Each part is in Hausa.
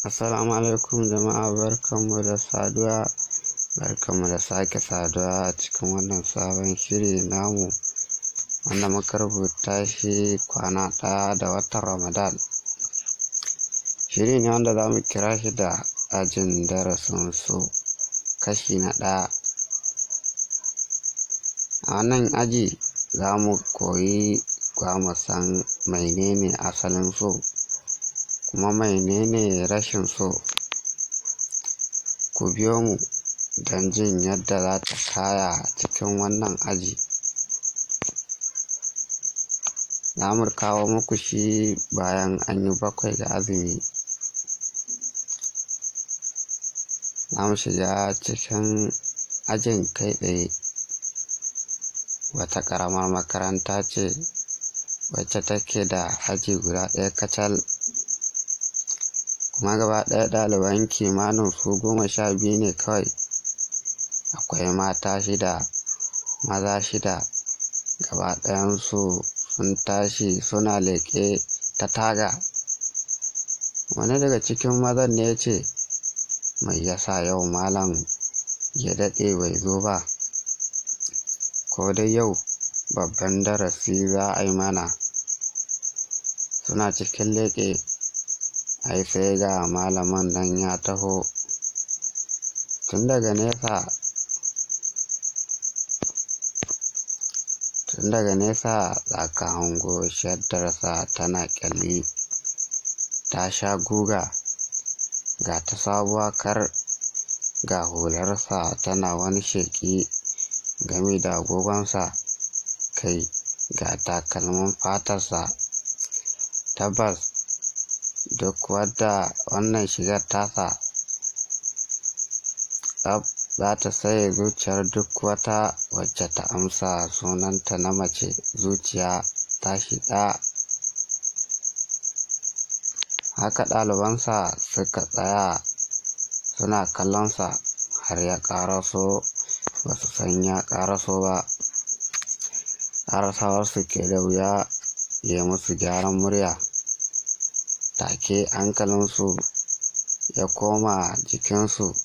Assalamu alaikum jama'a, barkanmu da sake saduwa a cikin wannan sabon shiri namu wanda muka rubuta shi kwana ɗaya da watan Ramadan. Shiri ne wanda za mu kira shi da ajin darasin su kashi na ɗaya. A wannan aji za mu san menene asalin so kuma menene rashin so. Ku biyo mu don jin yadda za ta kaya cikin wannan aji. Za mu kawo muku shi bayan an yi 7 ga azumi. Za mu shiga cikin ajin kai tsaye. Wata ƙaramar makaranta ce wacce take da aji guda ɗaya kacal, kuma gaba ɗaya ɗaliban kimanin su 12 ne kawai. Akwai mata 6, maza 6, gaba ɗayansu sun tashi suna leƙe ta taga. Wani daga cikin mazan ne ya ce, mai yasa yau malam ya daɗe bai zo ba, ko dai yau babban darasi za a yi mana. Suna cikin leƙe ai sai ga malamin nan ya taho tun daga nesa za ka hango shaddarsa tana ƙyalli, ta sha guga, ga ta sabuwa kar, ga hularsa tana wani sheƙi gami da agogonsa, kai ga takalmin fatarsa. Tabbas duk wadda wannan shigar tasa za ta saye zuciyar duk wata wacce ta amsa sunanta na mace. Zuciya ta shiga. Haka ɗalibansa suka tsaya suna kallonsa har ya ƙaraso, ba su san ya ƙaraso ba. Ƙarasawarsu ke da wuya, ya musu gyaran murya. Take hankalinsu ya koma jikinsu.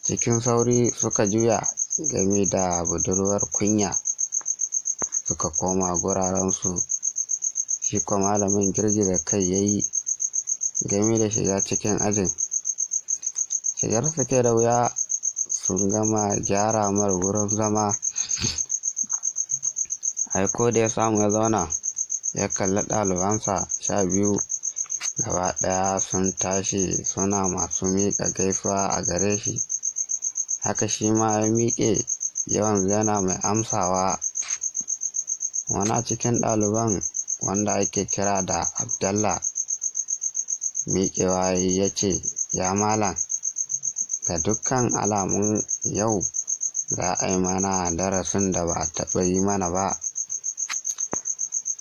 Cikin sauri suka juya game da budurwar kunya suka koma gurarensu. Shi kuwa malamin girgiza kai ya yi game da shiga cikin ajin. Shigarsa ke da wuya, sun gama gyara mar wurin zama. Aiko da ya samu ya zauna ya kalli ɗalibansa 12 gaba ɗaya sun tashi suna masu miƙa gaisuwa a gare shi. Haka shi ma ya miƙe yawan yana mai amsawa. Wani cikin ɗaliban wanda ake kira da Abdallah miƙewa ya ce, ya malam, ga dukkan alamun yau za a yi mana darasin da ba a taɓa yi mana ba.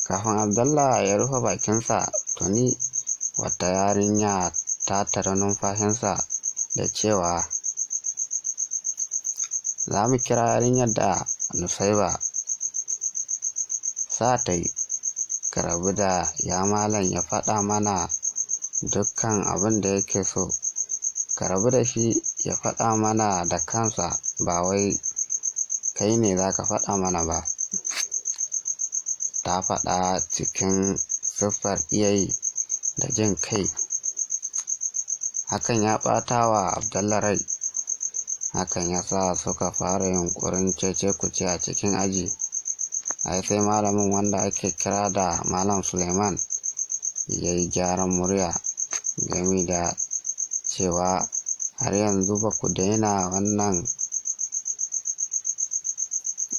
Kafin Abdallah ya rufe bakinsa, tuni wata yarinya ta tare numfashinsa da cewa, za mu kira yarinyar da Nusaiba. Sa ta yi, ka rabu da ya malam ya faɗa mana dukkan abin da yake so. Ka rabu da shi ya faɗa mana da kansa, ba wai kai ne za ka faɗa mana ba. Ta faɗa cikin siffar iyayi da jin kai. Hakan ya ɓata wa Abdallah rai. Hakan ya sa suka fara yunƙurin cece-kuce a cikin aji. Ai sai malamin wanda ake kira da Malam Suleiman ya yi gyaran murya game da cewa, har yanzu ba ku daina wannan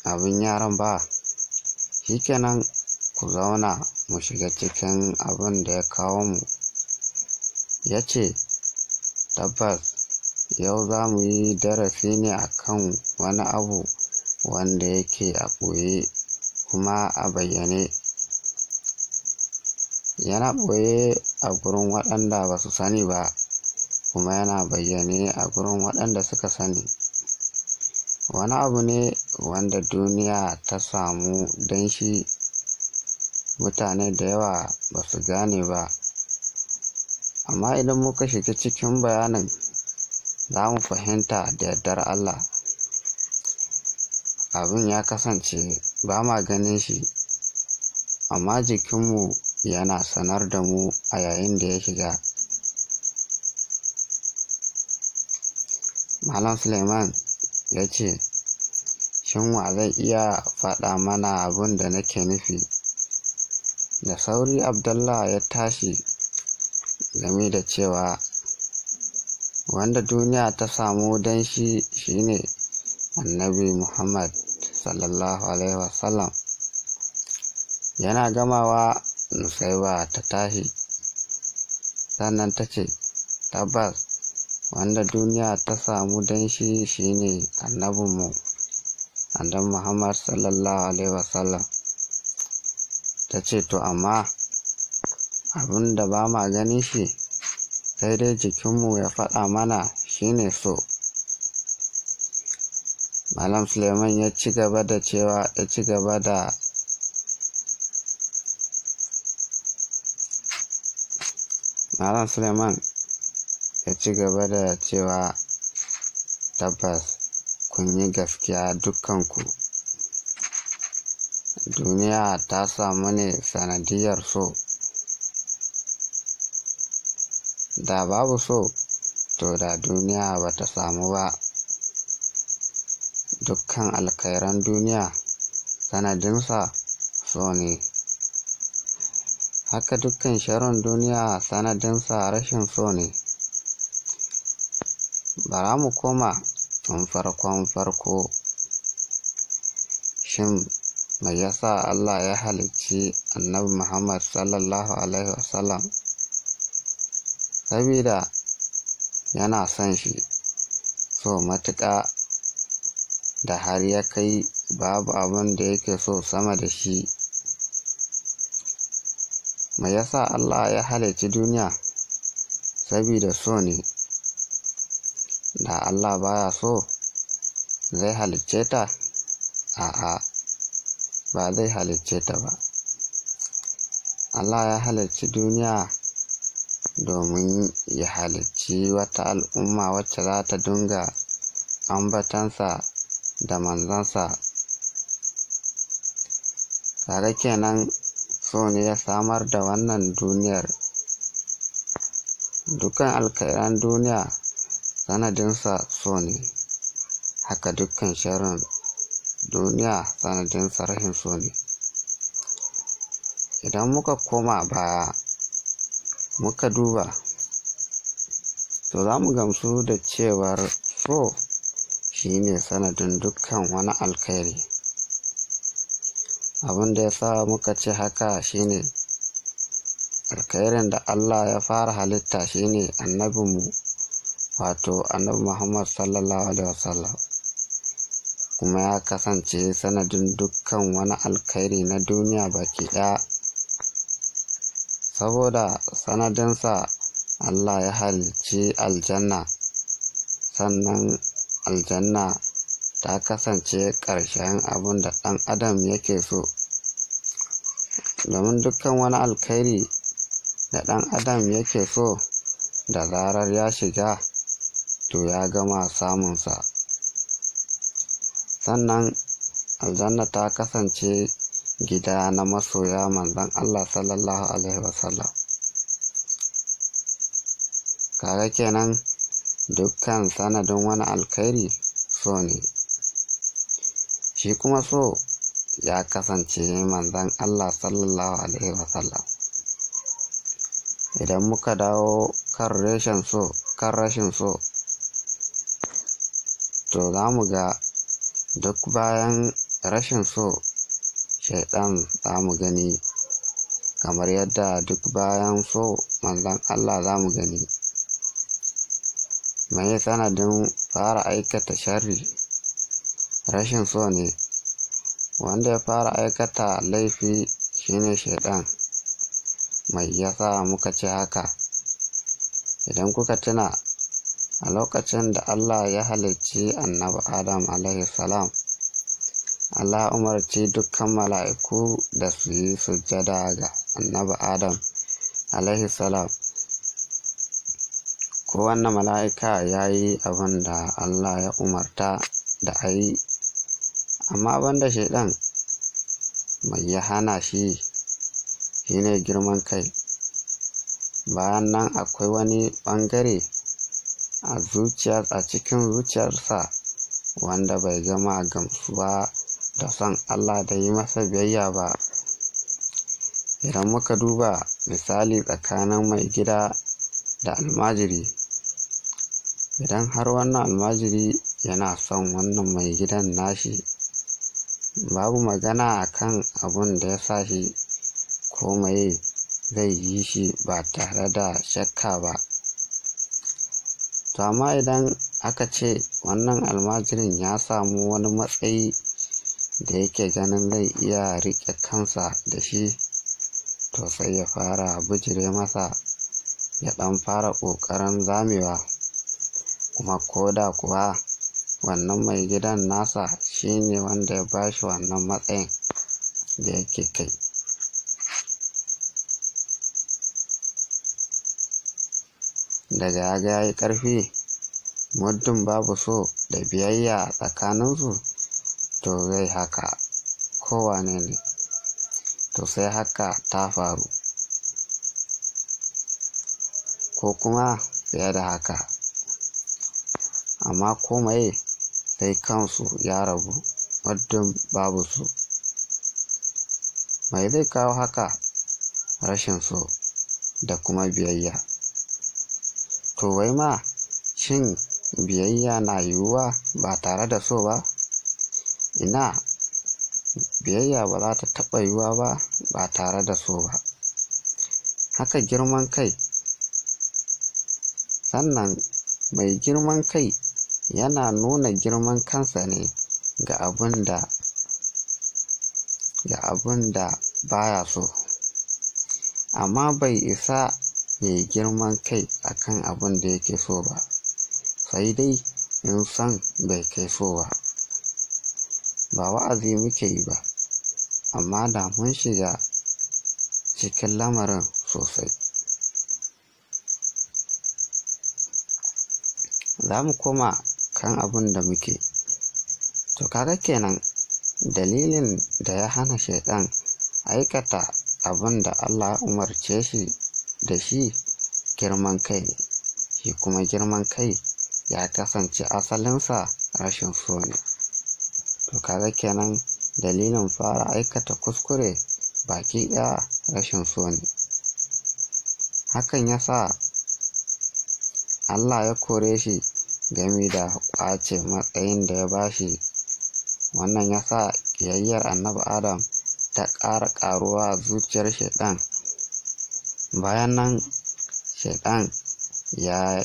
abin yaran ba? Shikenan, ku zauna mu shiga cikin abin da ya kawo mu. Ya ce, tabbas yau za mu yi darasi ne akan wani abu wanda yake a ɓoye kuma a bayyane. Yana ɓoye a gurin waɗanda ba su sani ba, kuma yana bayyane a gurin waɗanda suka sani. Wani abu ne wanda duniya ta samu don shi mutane da yawa ba su gane ba. amma idan muka shiga cikin bayanin za mu fahimta da yardar Allah abin ya kasance ba ma ganin shi, amma jikinmu yana sanar da mu a yayin da ya shiga. Malam Suleiman ya ce, shin wa zai iya faɗa mana abin da nake nufi? Da sauri Abdullah ya tashi game da cewa wanda duniya ta samu dan shi shine Annabi Muhammad sallallahu alaihi wasallam. Yana gamawa Nusaiba ta tashi, sannan ta ce, tabbas wanda duniya ta samu dan shi shine annabinmu Annabi Muhammad sallallahu alaihi wasallam. Ta ce, to amma abin da ba ma ganin shi sai dai jikinmu ya faɗa mana shine so. Malam Suleiman ya ci gaba da cewa tabbas kun yi gaskiya dukkanku. Duniya ta samu ne sanadiyar so. Da babu so, to da duniya ba ta samu ba. Dukkan alkhairan duniya sanadinsa so ne. Haka dukkan sharrin duniya sanadinsa rashin so ne. Bara mu koma tun farko. Shin mai yasa Allah ya halicci Annabi Muhammad sallallahu alaihi wasallam? Sabida yana son shi so matuƙa da har ya kai babu abin da yake so sama da shi. Mai yasa Allah ya halicci duniya? Sabida so ne. Da Allah baya so, zai halicce ta? A'a, ba zai halicce ta ba. Allah ya halicci duniya domin ya halicci wata al'umma wacce za ta dinga ambatansa da manzansa. Kaga kenan so ne ya samar da wannan duniyar. Dukkan alkhairan duniya sanadinsa so ne. Haka dukkan sharrin duniya sanadinsa rashin so ne. Idan muka koma baya muka duba, to za mu gamsu da cewar so shine sanadin dukkan wani alkhairi. Abin da ya sa muka ce haka shine alkhairin da Allah ya fara halitta shine annabinmu, wato Annabi Muhammad sallallahu alaihi wasallam, kuma ya kasance sanadin dukkan wani alkhairi na duniya baki ɗaya. Saboda sanadinsa Allah ya halicci aljanna, sannan aljanna ta kasance ƙarshen abin da ɗan adam yake so. Domin dukkan wani alkhairi da ɗan adam yake so, da zarar ya shiga to ya gama samunsa. Sannan aljanna ta kasance gida na masoya manzon Allah sallallahu alaihi wasallam. Kaga kenan dukkan sanadin wani alkhairi so ne. Shi kuma so ya kasance manzon Allah sallallahu alaihi wasallam. Idan muka dawo kan rashin so, to za mu ga duk bayan rashin so shaiɗan za mu gani, kamar yadda duk bayan so manzon Allah za mu gani. Mai sanadin fara aikata sharri? Rashin so ne. Wanda ya fara aikata laifi shine shaiɗan. Mai yasa muka ce haka? Idan kuka tuna, a lokacin da Allah ya halicci Annabi Adam alaihi salam, Allah umarci dukkan mala'iku da su yi sujjada ga Annabi Adam alaihi salam. kowanne mala'ika ya yi abin da Allah ya umarta da a yi, amma banda shaiɗan. Mai ya hana shi shine girman kai. Bayan nan akwai wani ɓangare a cikin zuciyarsa wanda bai gama gamsuwa da son Allah da yi masa biyayya ba. Idan muka duba misali tsakanin mai gida da almajiri, idan har wannan almajiri yana son wannan mai gidan nashi, babu magana akan abun da ya sa shi komai zai yi shi ba tare da shakka ba. To amma idan aka ce wannan almajirin ya samu wani matsayi da yake ganin zai iya riƙe kansa da shi, to sai ya fara bijire masa, ya ɗan fara ƙoƙarin zamewa, kuma koda kuwa wannan mai gidan nasa shine wanda ya bashi wannan matsayin da yake kai. Daga ya ga yayi ƙarfi, muddin babu so da biyayya tsakaninsu, to zai haka kowane ne. To sai haka ta faru, ko kuma fiye da haka, amma komai sai kansu ya rabu muddin babu so. Mai zai kawo haka? Rashin so da kuma biyayya. To wai ma shin biyayya na yiwuwa ba tare da so ba? Ina, biyayya ba za ta taɓa yiwuwa ba tare da so ba. Haka girman kai. Sannan mai girman kai yana nuna girman kansa ne ga abin da baya so, amma bai isa ya yi girman kai akan abin da yake so ba, sai dai in san bai kai so ba. Ba wa'azi muke yi ba, amma da mun shiga cikin lamarin sosai. Za mu koma kan abin da muke. To kaga kenan dalilin da ya hana shaiɗan aikata abin da Allah ya umarce shi da shi girman kai ne. Shi kuma girman kai ya kasance asalinsa rashin so ne. To kaga kenan dalilin fara aikata kuskure baki ɗaya rashin so ne. Hakan ya sa Allah ya kore shi gami da ƙwace matsayin da ya bashi. Wannan ya sa ƙiyayyar annabi Adam ta ƙara ƙaruwa a zuciyar shaiɗan. Bayan nan shaiɗan ya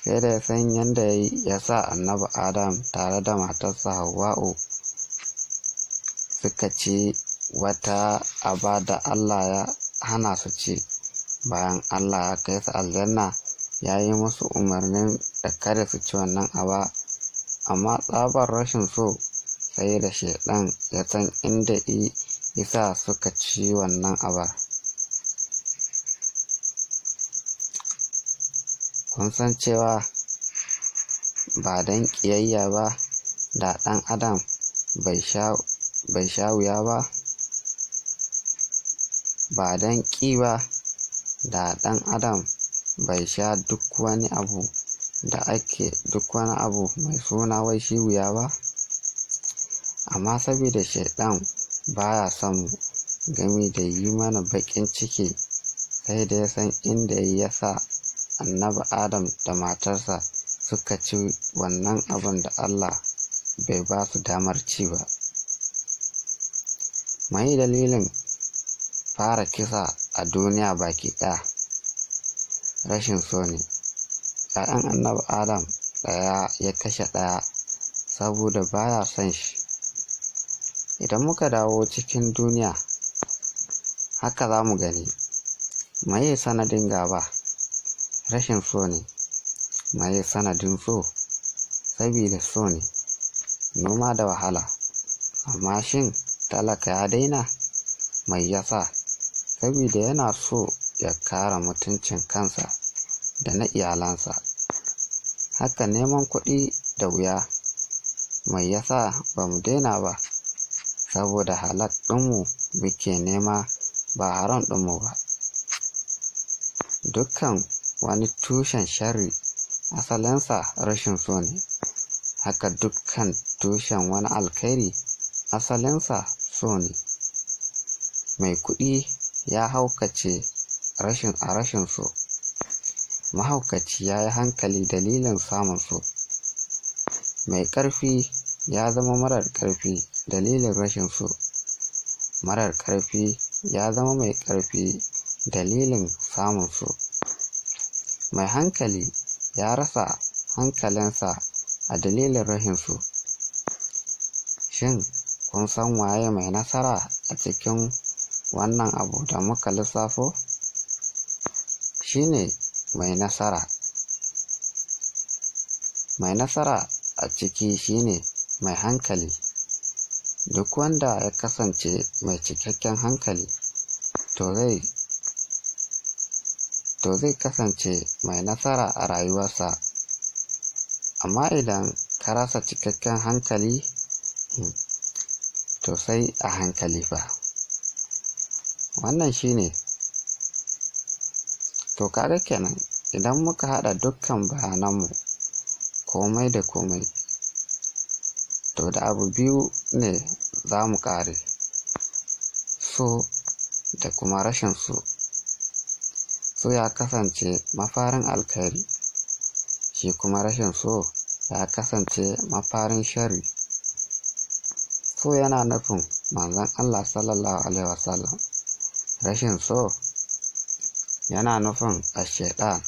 sai da ya san yadda ya yi ya sa annabi Adam tare da matarsa Hawwa'u suka ci wata aba da Allah ya hana su ci. Bayan Allah ya kai su aljanna, ya yi musu umarnin da kada su ci wannan aba, amma tsabar rashin so sai da shaiɗan ya san inda isa suka ci wannan abar. Kun san cewa ba don ƙiyayya ba da ɗan adam bai sha wuya ba? Ba don ƙi ba da ɗan adam bai sha duk wani abu mai suna wai shi wuya ba? Amma saboda shaiɗan baya son mu, gami da yi mana baƙin ciki, sai da ya san inda ya sa annabi Adam da matarsa suka ci wannan abin da Allah bai ba su damar ci ba. Mai dalilin fara kisa a duniya baki ɗaya rashin so ne. ‘Ya'yan annabi Adam ɗaya ya kashe ɗaya saboda baya son shi. Idan muka dawo cikin duniya, haka za mu gani. Mai sanadin gaba? Rashin so ne. Mai sanadin so? sabida so ne. Noma da wahala, amma shin talaka ya daina? Mai yasa? Sabida yana so ya kare mutuncin kansa da na iyalansa. Haka neman kuɗi da wuya. Mai yasa ba mu daina ba? Saboda halak ɗinmu muke nema, ba haram ɗinmu ba. Dukkan wani tushen sharri asalinsa rashin so ne. Haka dukkan tushen wani alkhairi asalinsa so ne. Mai kuɗi ya haukace a rashin so. Mahaukaci ya yi hankali dalilin samun so. Mai ƙarfi ya zama marar ƙarfi dalilin rashin so. Marar ƙarfi ya zama mai ƙarfi dalilin samun so. Mai hankali ya rasa hankalinsa a dalilin rashin so. Shin kun san waye mai nasara a cikin wannan abu da muka lissafo? Shi ne mai nasara. Mai nasara a ciki shine mai hankali. Duk wanda ya kasance mai cikakken hankali to zai kasance mai nasara a rayuwarsa. Amma idan ka rasa cikakken hankali, to sai a hankali fa. Wannan shine. To kaga kenan idan muka haɗa dukkan bayananmu komai da komai, to da abu biyu ne za mu ƙare, so da kuma rashin so. So ya kasance mafarin alkhairi, shi kuma rashin so ya kasance mafarin sharri. So yana nufin manzon Allah sallallahu alaihi wasallam. Rashin so yana nufin ash-shaytan.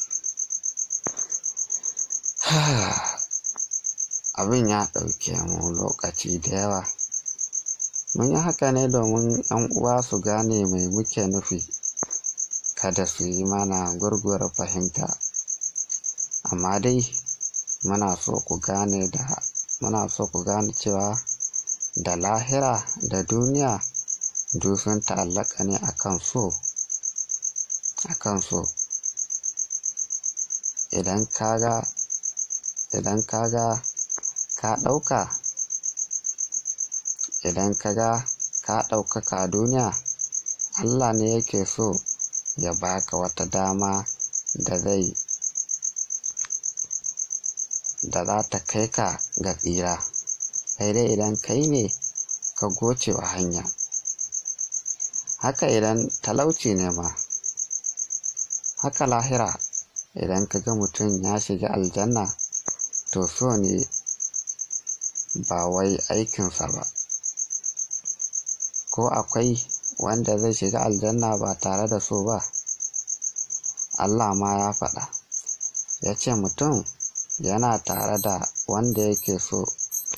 Abin ya ɗauke mu lokaci da yawa. Mun yi haka ne domin 'yan uwa su gane mai muke nufi, kada su yi mana gurguwar fahimta. Amma dai muna so ku gane cewa da lahira da duniya duk sun ta'allaka ne akan so. Idan ka ɗaukaka a duniya, Allah ne yake so ya baka wata dama da za ta kai ka ga tsira. Sai dai idan kai ne ka goce wa hanya. Haka idan talauci ne ma. Haka lahira, idan ka ga mutum ya shiga aljanna, to so ne ba wai aikinsa ba. Ko akwai wanda zai shiga aljanna ba tare da so ba? Allah ma ya faɗa, ya ce mutum yana tare da wanda yake so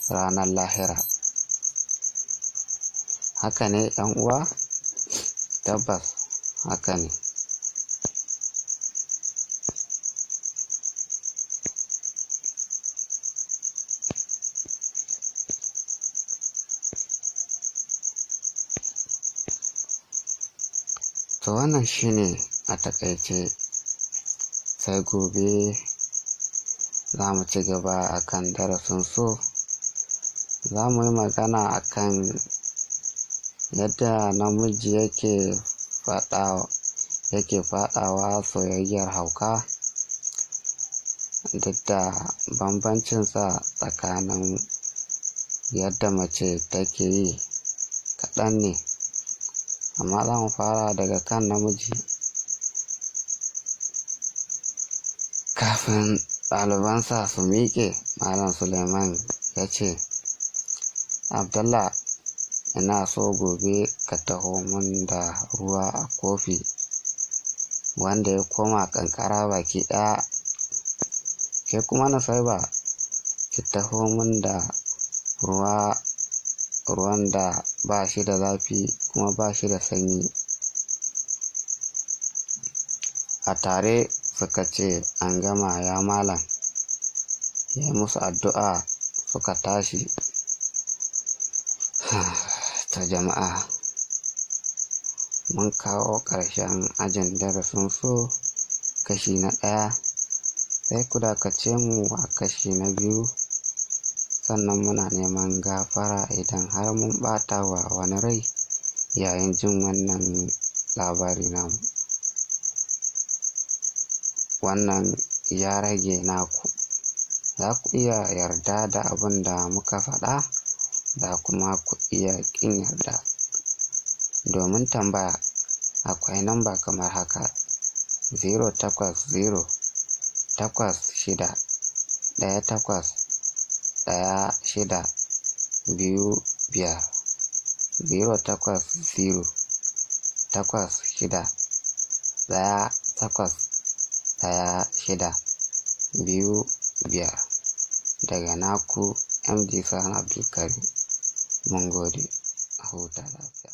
ranar lahira. Haka ne 'yan uwa? Tabbas haka ne. To wannan shine a taƙaice. Sai gobe za mu ci gaba akan darasin so. Za mu yi magana akan yadda namiji yake faɗawa soyayyar hauka, duk da bambancinsa tsakanin yadda mace take yi kaɗan ne. Amma za mu fara daga kan namiji. Kafin ɗalibansa su miƙe, Malam Suleiman ya ce, Abdallah, ina so gobe ka taho min da ruwa a kofi wanda ya koma ƙanƙara baki ɗaya. Ke kuma Nusaiba, ki taho min da ruwan da ba shi da zafi kuma ba shi da sanyi. A tare suka ce an gama ya malam. ya yi musu addu'a suka tashi. Ta jama'a, mun kawo ƙarshen ajin darasin su kashi na 1, sai ku dakace mu a kashi na 2. Sannan muna neman gafara idan har mun ɓata wa wani rai yayin jin wannan labari namu. Wannan ya rage naku, za ku iya yarda da abin da muka faɗa, za kuma ku iya ƙin yarda. Domin tambaya akwai namba kamar haka: 080861625, 080861625. Daga naku MD Sani Abdulkarim. Mun gode, a huta lafiya.